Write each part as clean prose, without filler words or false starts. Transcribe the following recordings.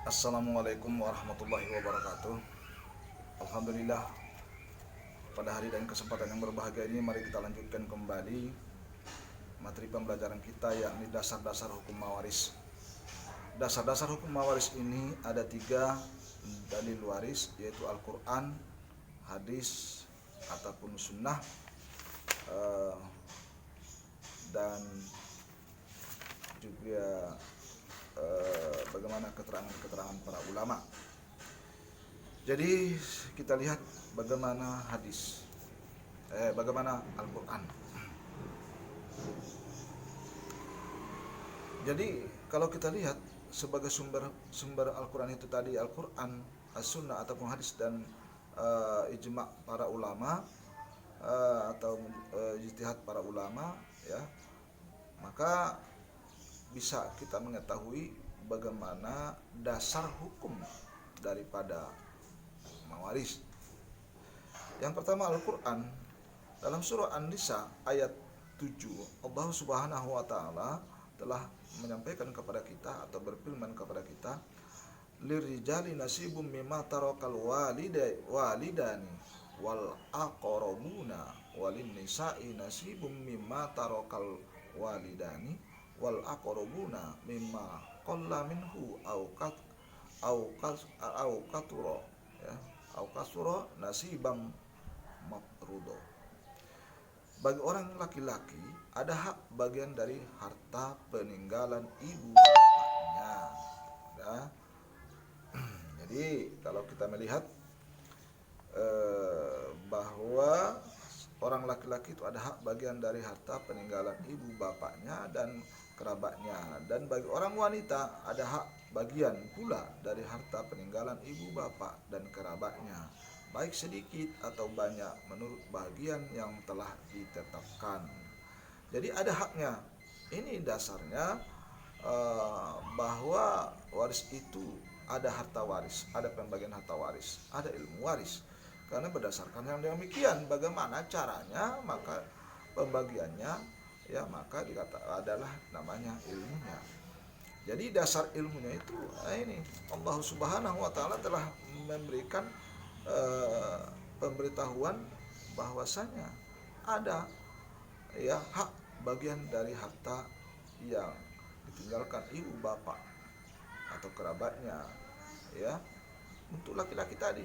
Assalamualaikum warahmatullahi wabarakatuh. Alhamdulillah, pada hari dan kesempatan yang berbahagia ini mari kita lanjutkan kembali materi pembelajaran kita, yakni dasar-dasar hukum mawaris. Dasar-dasar hukum mawaris ini ada 3 dalil waris, yaitu Al-Quran, hadis ataupun sunnah, dan juga bagaimana keterangan-keterangan para ulama. Jadi kita lihat bagaimana bagaimana Al-Quran. Jadi kalau kita lihat sebagai sumber Al-Quran itu tadi Al-Quran, As-Sunnah ataupun hadis dan ijma' para ulama atau ijtihad para ulama, ya, maka bisa kita mengetahui bagaimana dasar hukum daripada mawaris. Yang pertama Al-Quran, dalam surah An-Nisa ayat 7, Allah Subhanahu wa taala telah menyampaikan kepada kita atau berfirman kepada kita, lirijali nasibum mimma tarakal walidani wal aqrabuna walin nisa'i nasibum mimma tarakal walidani wal aqrabuna mimma qalla minhu au katura, ya, au kasura nasibam mafruḍo. Bagi orang laki-laki ada hak bagian dari harta peninggalan ibu bapaknya, ya. Jadi kalau kita melihat bahwa orang laki-laki itu ada hak bagian dari harta peninggalan ibu bapaknya dan kerabatnya, dan bagi orang wanita ada hak bagian pula dari harta peninggalan ibu bapak dan kerabatnya, baik sedikit atau banyak menurut bagian yang telah ditetapkan. Jadi ada haknya. Ini dasarnya bahwa waris itu ada harta waris, ada pembagian harta waris, ada ilmu waris. Karena berdasarkan yang demikian bagaimana caranya, maka pembagiannya, ya, maka dikata adalah namanya ilmunya. Jadi dasar ilmunya itu ini Allah Subhanahu wa taala telah memberikan pemberitahuan bahwasanya ada, ya, hak bagian dari harta yang ditinggalkan ibu bapak atau kerabatnya, ya, untuk laki-laki tadi,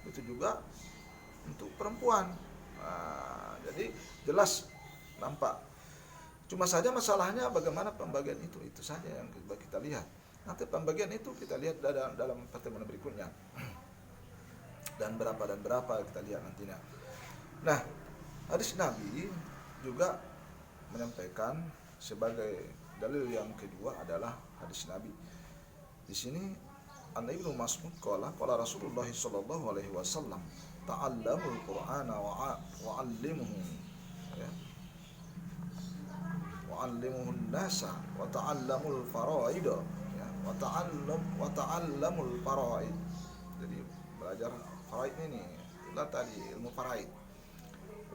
itu juga untuk perempuan. Nah, jadi jelas nampak. Cuma saja masalahnya bagaimana pembagian itu saja yang kita lihat. Nanti pembagian itu kita lihat dalam pertemuan berikutnya. Dan berapa kita lihat nantinya. Nah, hadis Nabi juga menyampaikan sebagai dalil yang kedua adalah hadis Nabi. Di sini An Ibnu Mas'ud qala Rasulullah sallallahu alaihi wasallam, ta'allamul Qur'ana wa 'allimuhu, ya, wa 'allimuhun nasa wa ta'allamul faraid, ya, wa ta'allamul faraid. Jadi belajar faraid ini, itulah tadi ilmu faraid.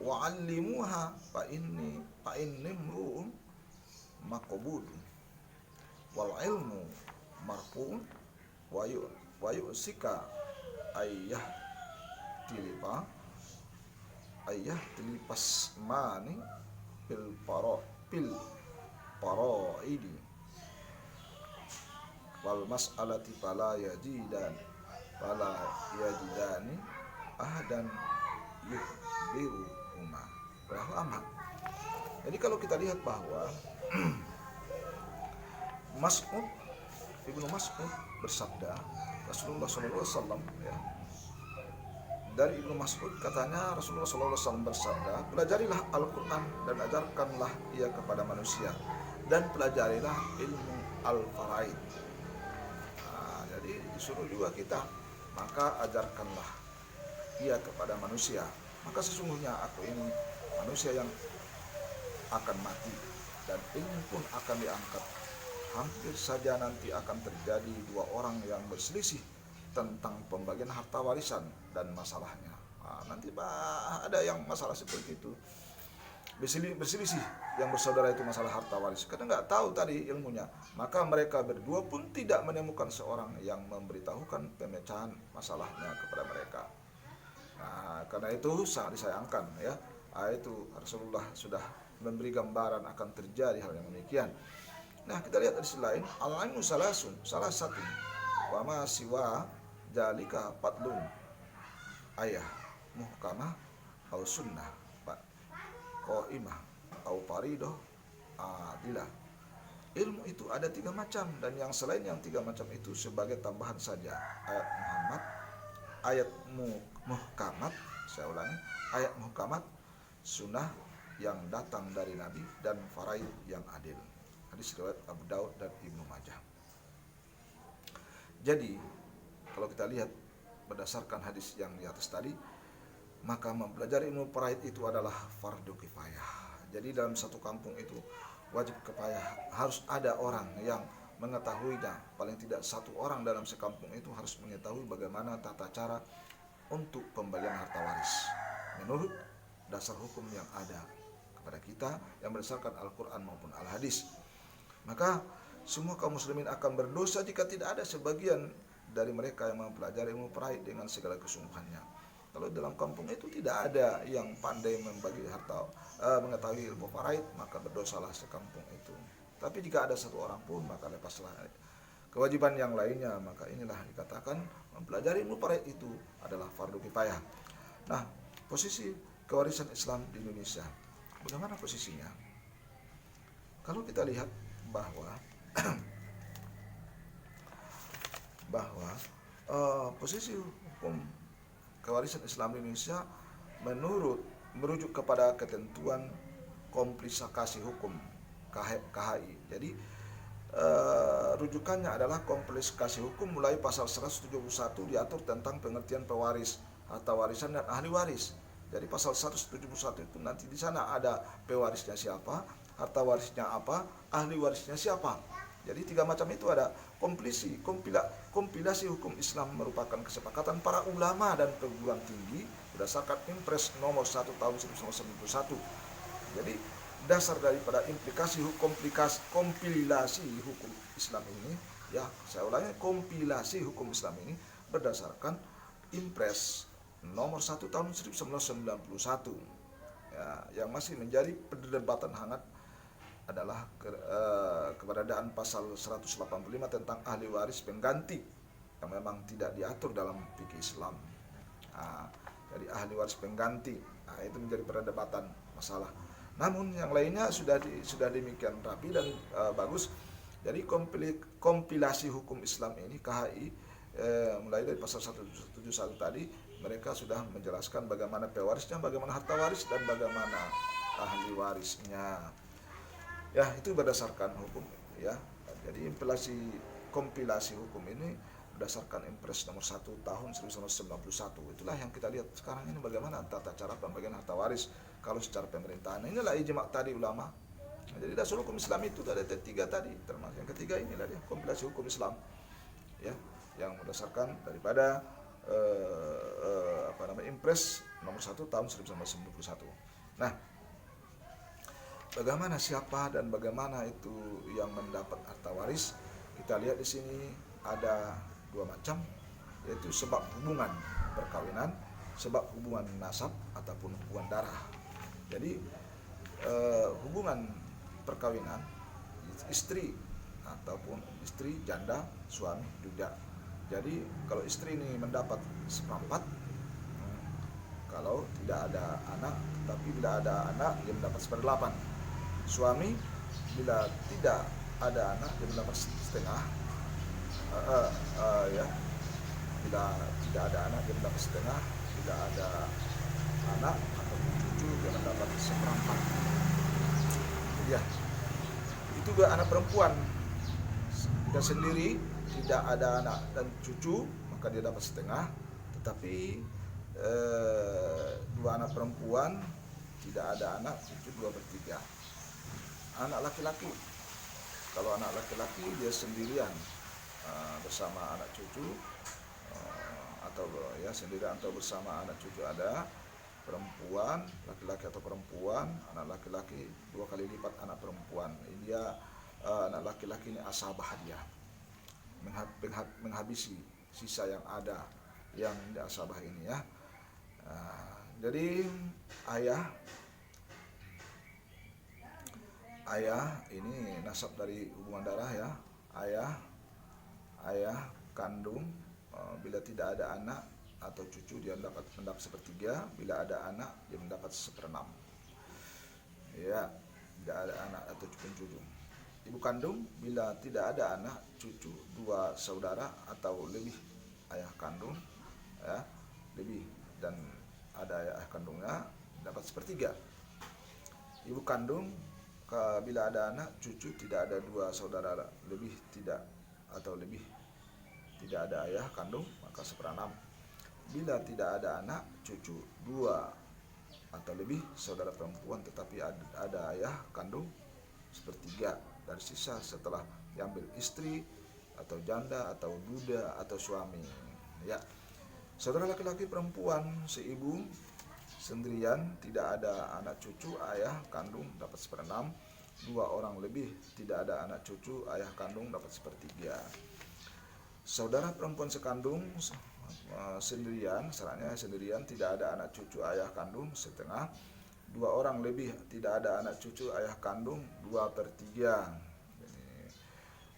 Wa 'allimuha fa inni mru'un maqbul wal ilmu marfu'un wa yu'sika tilipas mani pil paraidi wal mas'alati fala yajidani ahdan yuhbiru huma rahu Ahmad. Jadi kalau kita lihat bahwa Ibnu Mas'ud bersabda, Rasulullah SAW, ya, dari Ibnu Mas'ud katanya Rasulullah SAW bersabda, pelajarilah Al-Quran dan ajarkanlah ia kepada manusia, dan pelajarilah ilmu al-faraid. Nah, jadi disuruh juga kita, maka ajarkanlah ia kepada manusia, maka sesungguhnya aku ini manusia yang akan mati dan ilmu pun akan diangkat. Hampir saja nanti akan terjadi 2 orang yang berselisih tentang pembagian harta warisan dan masalahnya. Nah, nanti ada yang masalah seperti itu. berselisih yang bersaudara itu masalah harta waris, karena nggak tahu tadi ilmunya. Maka mereka berdua pun tidak menemukan seorang yang memberitahukan pemecahan masalahnya kepada mereka. Nah, karena itu sangat disayangkan ya. Itu Rasulullah sudah memberi gambaran akan terjadi hal yang demikian. Nah, kita lihat di sisi lain, al-ilmu salasun, salah satu wa ma siwa jalika patlun ayah muhkamah au sunnah qaimah au faridah adilah. Ilmu itu ada 3 macam, dan yang selain yang 3 macam itu sebagai tambahan saja. Ayat Muhammad, ayat muhkamat, saya ulangi, ayat muhkamat, sunnah yang datang dari Nabi, dan faraid yang adil. Hadis riwayat Abu Daud dan Ibnu Majah. Jadi kalau kita lihat berdasarkan hadis yang di atas tadi, maka mempelajari ilmu faraid itu adalah fardu kifayah. Jadi dalam satu kampung itu wajib kifayah, harus ada orang yang mengetahuinya. Paling tidak 1 orang dalam sekampung itu harus mengetahui bagaimana tata cara untuk pembagian harta waris menurut dasar hukum yang ada kepada kita yang berdasarkan Al-Quran maupun Al-Hadis. Maka semua kaum muslimin akan berdosa jika tidak ada sebagian dari mereka yang mempelajari ilmu faraid dengan segala kesungguhannya. Kalau dalam kampung itu tidak ada yang pandai membagi harta, mengetahui ilmu faraid, maka berdosalah sekampung itu. Tapi jika ada 1 orang pun, maka lepaslah kewajiban yang lainnya. Maka inilah dikatakan mempelajari ilmu faraid itu adalah fardu kifayah. Nah, posisi kewarisan Islam di Indonesia, bagaimana posisinya? Kalau kita lihat bahwa posisi hukum kewarisan Islam di Indonesia merujuk kepada ketentuan komplikasi hukum KHI. Jadi rujukannya adalah komplikasi hukum mulai pasal 171 diatur tentang pengertian pewaris, harta warisan dan ahli waris. Jadi pasal 171 itu nanti di sana ada pewarisnya siapa, harta warisnya apa, ahli warisnya siapa. Jadi 3 macam itu ada. Kompilasi hukum Islam merupakan kesepakatan para ulama dan perguruan tinggi berdasarkan Impres nomor 1 tahun 1991. Jadi dasar daripada kompilasi hukum Islam ini, ya saya ulangi, kompilasi hukum Islam ini berdasarkan Impres nomor 1 tahun 1991. Ya, yang masih menjadi perdebatan hangat adalah keberadaan pasal 185 tentang ahli waris pengganti yang memang tidak diatur dalam fikih Islam. Jadi ahli waris pengganti, itu menjadi perdebatan masalah. Namun yang lainnya sudah demikian rapi dan bagus. Jadi kompilasi hukum Islam ini KHI mulai dari pasal 171 tadi, mereka sudah menjelaskan bagaimana pewarisnya, bagaimana harta waris, dan bagaimana ahli warisnya. Ya, itu berdasarkan hukum ya. Jadi kompilasi hukum ini berdasarkan Impres nomor 1 tahun 1991. Itulah yang kita lihat sekarang ini, bagaimana tata cara pembagian harta waris kalau secara pemerintahan. Inilah ijma' tadi ulama. Nah, jadi dasar hukum Islam itu ada 3 tadi, termasuk yang ketiga inilah dia kompilasi hukum Islam. Ya, yang berdasarkan daripada Impres nomor 1 tahun 1991. Nah, bagaimana siapa dan bagaimana itu yang mendapat harta waris? Kita lihat di sini ada 2 macam, yaitu sebab hubungan perkawinan, sebab hubungan nasab ataupun hubungan darah. Jadi hubungan perkawinan istri ataupun istri janda, suami juga. Jadi kalau istri ini mendapat 1/4, kalau tidak ada anak, tapi bila ada anak dia mendapat 1/8. Suami bila tidak ada anak dia mendapat 1/2. Ya, bila tidak ada anak dia mendapat 1/2. Bila ada anak atau cucu dia mendapat 1/4. Ya, itu juga anak perempuan. Jika sendiri tidak ada anak dan cucu maka dia dapat 1/2. Tetapi 2 anak perempuan, tidak ada anak cucu 2/3. Anak laki-laki, kalau anak laki-laki dia sendirian bersama anak cucu, atau ya sendirian atau bersama anak cucu ada, perempuan, laki-laki atau perempuan, anak laki-laki 2 kali lipat anak perempuan. Dia anak laki-laki ini asabah dia, menghabisi sisa yang ada yang di asabah ini ya. Jadi ayah ini nasab dari hubungan darah ya. Ayah kandung, bila tidak ada anak atau cucu dia mendapat 1/3, bila ada anak dia mendapat 1/6 ya, tidak ada anak atau cucu. Ibu kandung bila tidak ada anak, cucu, 2 saudara atau lebih ayah kandung ya, lebih dan ada ayah kandungnya dapat 1/3. Ibu kandung bila ada anak, cucu, tidak ada 2 saudara lebih tidak atau lebih tidak ada ayah kandung, maka 1/6. Bila tidak ada anak, cucu, 2 atau lebih saudara perempuan tetapi ada ayah kandung, 1/3 dari sisa setelah diambil istri atau janda atau duda atau suami ya. Saudara laki-laki perempuan seibu sendirian tidak ada anak cucu, ayah kandung dapat 1/6. 2 orang lebih tidak ada anak cucu, ayah kandung dapat 1/3. Saudara perempuan sekandung sendirian, syaratnya sendirian, tidak ada anak cucu, ayah kandung 1/2. 2 orang lebih tidak ada anak cucu, ayah kandung 2/3.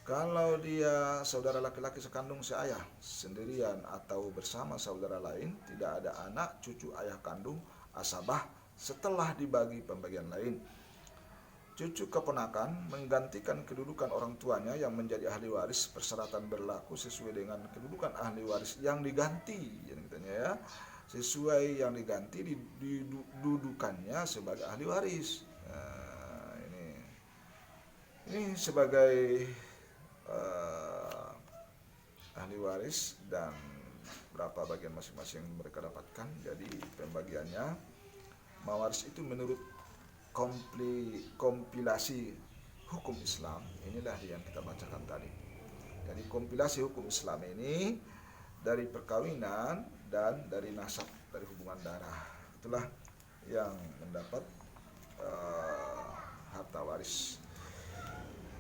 Kalau dia saudara laki-laki sekandung seayah sendirian atau bersama saudara lain, tidak ada anak cucu, ayah kandung asabah setelah dibagi pembagian lain. Cucu keponakan menggantikan kedudukan orang tuanya yang menjadi ahli waris. Persyaratan berlaku sesuai dengan kedudukan ahli waris yang diganti, ya, sesuai yang diganti didudukannya sebagai ahli waris. Nah, ini sebagai ahli waris dan berapa bagian masing-masing mereka dapatkan. Jadi pembagiannya mawaris itu menurut kompilasi hukum Islam. Inilah yang kita bacakan tadi. Jadi kompilasi hukum Islam ini dari perkawinan dan dari nasab, dari hubungan darah. Itulah yang mendapat harta waris.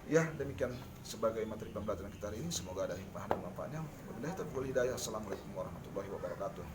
Ya, demikian sebagai materi pembelajaran kita hari ini. Semoga ada hikmah dan manfaatnya. Wabillahi taufiq wal hidayah. Assalamualaikum warahmatullahi wabarakatuh.